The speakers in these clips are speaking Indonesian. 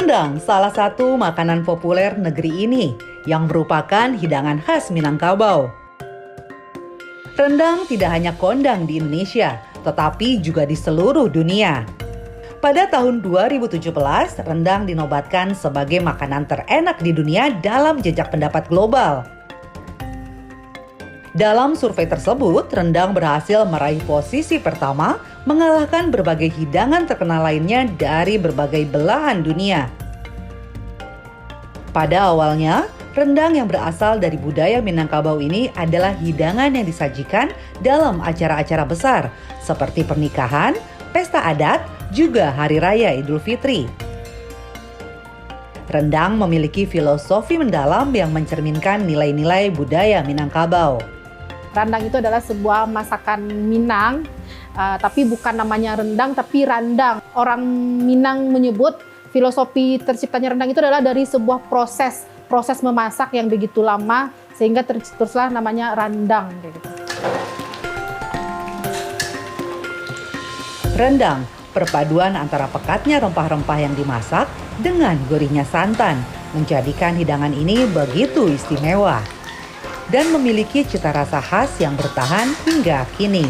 Rendang, salah satu makanan populer negeri ini yang merupakan hidangan khas Minangkabau. Rendang tidak hanya kondang di Indonesia, tetapi juga di seluruh dunia. Pada tahun 2017, rendang dinobatkan sebagai makanan terenak di dunia dalam jejak pendapat global. Dalam survei tersebut, rendang berhasil meraih posisi pertama, mengalahkan berbagai hidangan terkenal lainnya dari berbagai belahan dunia. Pada awalnya, rendang yang berasal dari budaya Minangkabau ini adalah hidangan yang disajikan dalam acara-acara besar, seperti pernikahan, pesta adat, juga Hari Raya Idul Fitri. Rendang memiliki filosofi mendalam yang mencerminkan nilai-nilai budaya Minangkabau. Rendang itu adalah sebuah masakan Minang, tapi bukan namanya rendang, tapi randang. Orang Minang menyebut filosofi terciptanya rendang itu adalah dari sebuah proses memasak yang begitu lama, sehingga teruslah namanya randang. Gitu. Rendang, perpaduan antara pekatnya rempah-rempah yang dimasak dengan gurihnya santan, menjadikan hidangan ini begitu istimewa dan memiliki cita rasa khas yang bertahan hingga kini.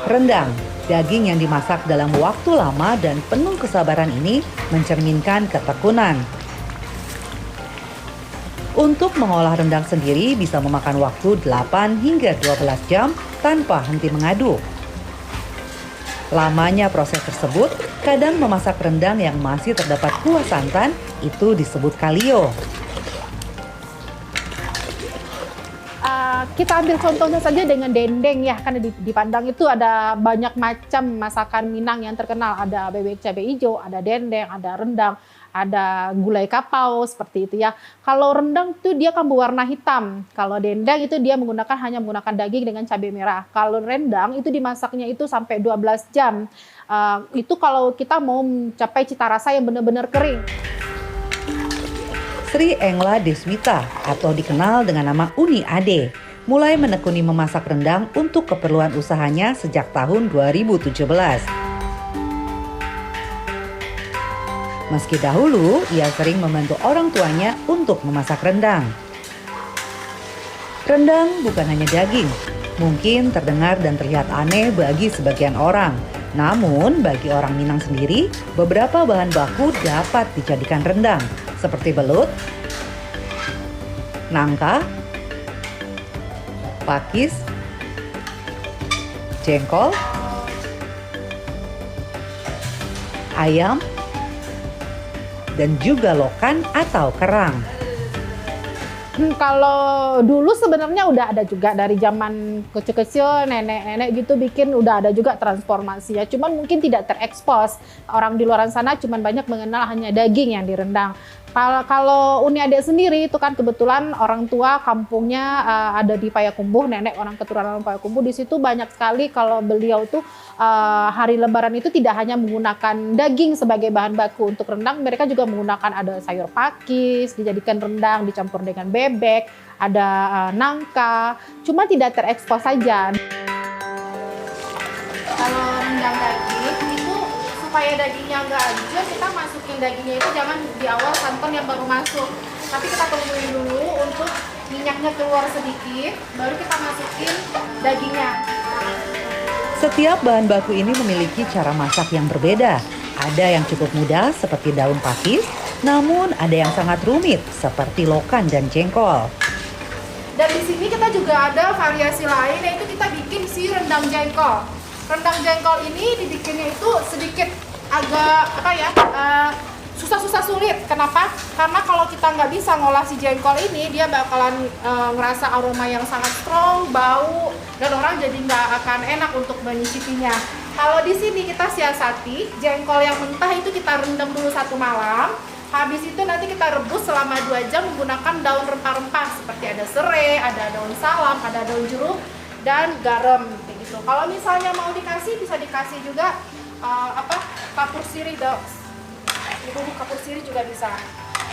Rendang, daging yang dimasak dalam waktu lama dan penuh kesabaran ini mencerminkan ketekunan. Untuk mengolah rendang sendiri bisa memakan waktu 8 hingga 12 jam tanpa henti mengaduk. Lamanya proses tersebut kadang memasak rendang yang masih terdapat kuah santan itu disebut kalio. Kita ambil contohnya saja dengan dendeng ya, karena di Padang itu ada banyak macam masakan Minang yang terkenal. Ada bebek cabai hijau, ada dendeng, ada rendang, ada gulai kapau, seperti itu ya. Kalau rendang itu dia kan berwarna hitam. Kalau dendeng itu dia hanya menggunakan daging dengan cabai merah. Kalau rendang itu dimasaknya itu sampai 12 jam. Itu kalau kita mau mencapai cita rasa yang benar-benar kering. Sri Engla Deswita atau dikenal dengan nama Uni Ade mulai menekuni memasak rendang untuk keperluan usahanya sejak tahun 2017. Meski dahulu ia sering membantu orang tuanya untuk memasak rendang. Rendang bukan hanya daging, mungkin terdengar dan terlihat aneh bagi sebagian orang. Namun bagi orang Minang sendiri, beberapa bahan baku dapat dijadikan rendang, seperti belut, nangka, pakis, jengkol, ayam, dan juga lokan atau kerang. Kalau dulu sebenarnya udah ada juga dari zaman kecil-kecil, nenek-nenek gitu bikin udah ada juga transformasi ya. Cuman mungkin tidak terekspos. Orang di luar sana cuman banyak mengenal hanya daging yang direndang. Kalau Uni Ade sendiri itu kan kebetulan orang tua kampungnya ada di Payakumbuh, nenek orang keturunan Payakumbuh. Di situ banyak sekali kalau beliau tuh hari Lebaran itu tidak hanya menggunakan daging sebagai bahan baku untuk rendang, mereka juga menggunakan ada sayur pakis, dijadikan rendang, dicampur dengan bebek, ada nangka, cuma tidak terekspos saja. Kalau rendang daging itu supaya dagingnya nggak hancur, kita masukin dagingnya itu jangan di awal santan yang baru masuk, tapi kita tungguin dulu untuk minyaknya keluar sedikit, baru kita masukin dagingnya. Setiap bahan baku ini memiliki cara masak yang berbeda. Ada yang cukup mudah seperti daun pakis, namun ada yang sangat rumit seperti lokan dan jengkol. Dan di sini kita juga ada variasi lain, yaitu kita bikin si rendang jengkol. Rendang jengkol ini dibikinnya itu sedikit agak susah-susah sulit. Kenapa? Karena kalau kita nggak bisa ngolah si jengkol ini, dia bakalan ngerasa aroma yang sangat strong, bau, dan orang jadi nggak akan enak untuk menyicipinya. Kalau di sini kita siasati, jengkol yang mentah itu kita rendam dulu 1 malam. Habis itu nanti kita rebus selama 2 jam menggunakan daun rempah-rempah seperti ada serai, ada daun salam, ada daun jeruk, dan garam. Gitu. Kalau misalnya mau dikasih, bisa dikasih juga kapur sirih, bumbu kapur sirih juga bisa.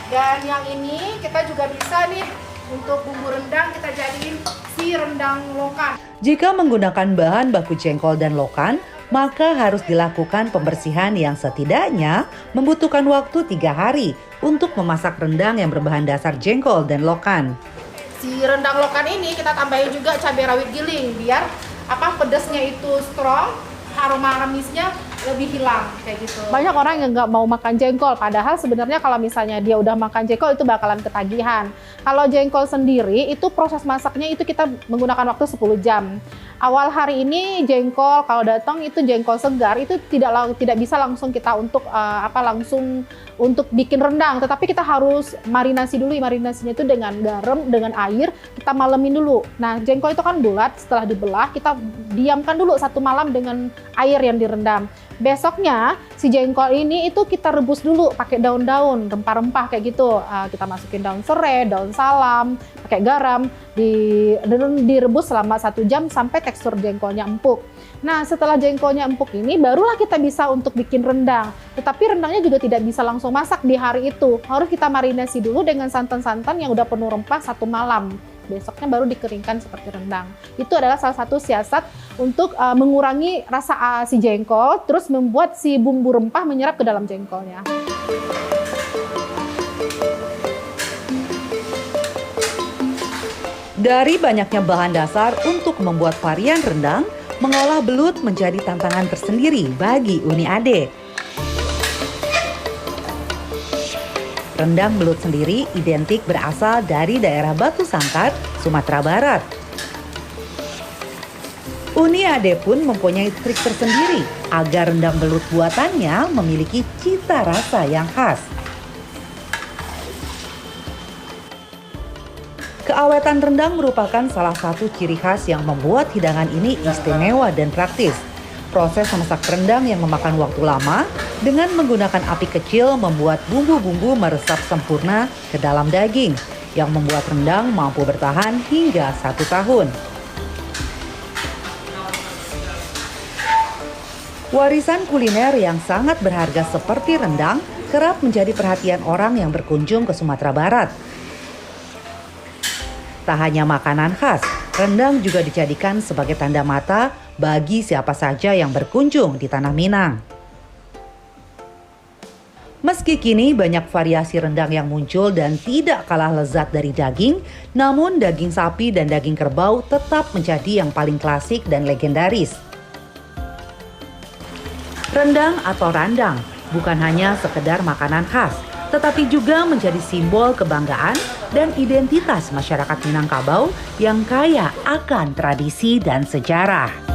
Dan yang ini kita juga bisa nih untuk bumbu rendang kita jadiin si rendang lokan. Jika menggunakan bahan baku jengkol dan lokan, maka harus dilakukan pembersihan yang setidaknya membutuhkan waktu 3 hari untuk memasak rendang yang berbahan dasar jengkol dan lokan. Si rendang lokan ini kita tambahin juga cabai rawit giling biar pedasnya itu strong, aroma amisnya lebih hilang kayak gitu. Banyak orang yang nggak mau makan jengkol, padahal sebenarnya kalau misalnya dia udah makan jengkol itu bakalan ketagihan. Kalau jengkol sendiri itu proses masaknya itu kita menggunakan waktu 10 jam. Awal hari ini jengkol kalau datang itu jengkol segar itu tidak bisa langsung kita untuk langsung untuk bikin rendang, tetapi kita harus marinasi dulu. Marinasinya itu dengan garam, dengan air, kita malemin dulu. Nah, jengkol itu kan bulat, setelah dibelah kita diamkan dulu 1 malam dengan air yang direndam. Besoknya si jengkol ini itu kita rebus dulu pakai daun-daun, rempah-rempah kayak gitu. Kita masukin daun serai, daun salam, pakai garam, direbus selama 1 jam sampai tekstur jengkolnya empuk. Nah, setelah jengkolnya empuk ini barulah kita bisa untuk bikin rendang. Tetapi rendangnya juga tidak bisa langsung masak di hari itu. Harus kita marinasi dulu dengan santan-santan yang udah penuh rempah 1 malam. Besoknya baru dikeringkan seperti rendang. Itu adalah salah satu siasat untuk mengurangi rasa si jengkol, terus membuat si bumbu rempah menyerap ke dalam jengkolnya. Dari banyaknya bahan dasar untuk membuat varian rendang, mengolah belut menjadi tantangan tersendiri bagi Uni Ade. Rendang belut sendiri identik berasal dari daerah Batu Sangkar, Sumatera Barat. Uni Ade pun mempunyai trik tersendiri agar rendang belut buatannya memiliki cita rasa yang khas. Keawetan rendang merupakan salah satu ciri khas yang membuat hidangan ini istimewa dan praktis. Proses memasak rendang yang memakan waktu lama dengan menggunakan api kecil membuat bumbu-bumbu meresap sempurna ke dalam daging yang membuat rendang mampu bertahan hingga 1 tahun. Warisan kuliner yang sangat berharga seperti rendang kerap menjadi perhatian orang yang berkunjung ke Sumatera Barat. Tak hanya makanan khas, rendang juga dijadikan sebagai tanda mata bagi siapa saja yang berkunjung di Tanah Minang. Meski kini banyak variasi rendang yang muncul dan tidak kalah lezat dari daging, namun daging sapi dan daging kerbau tetap menjadi yang paling klasik dan legendaris. Rendang atau randang bukan hanya sekedar makanan khas, tetapi juga menjadi simbol kebanggaan dan identitas masyarakat Minangkabau yang kaya akan tradisi dan sejarah.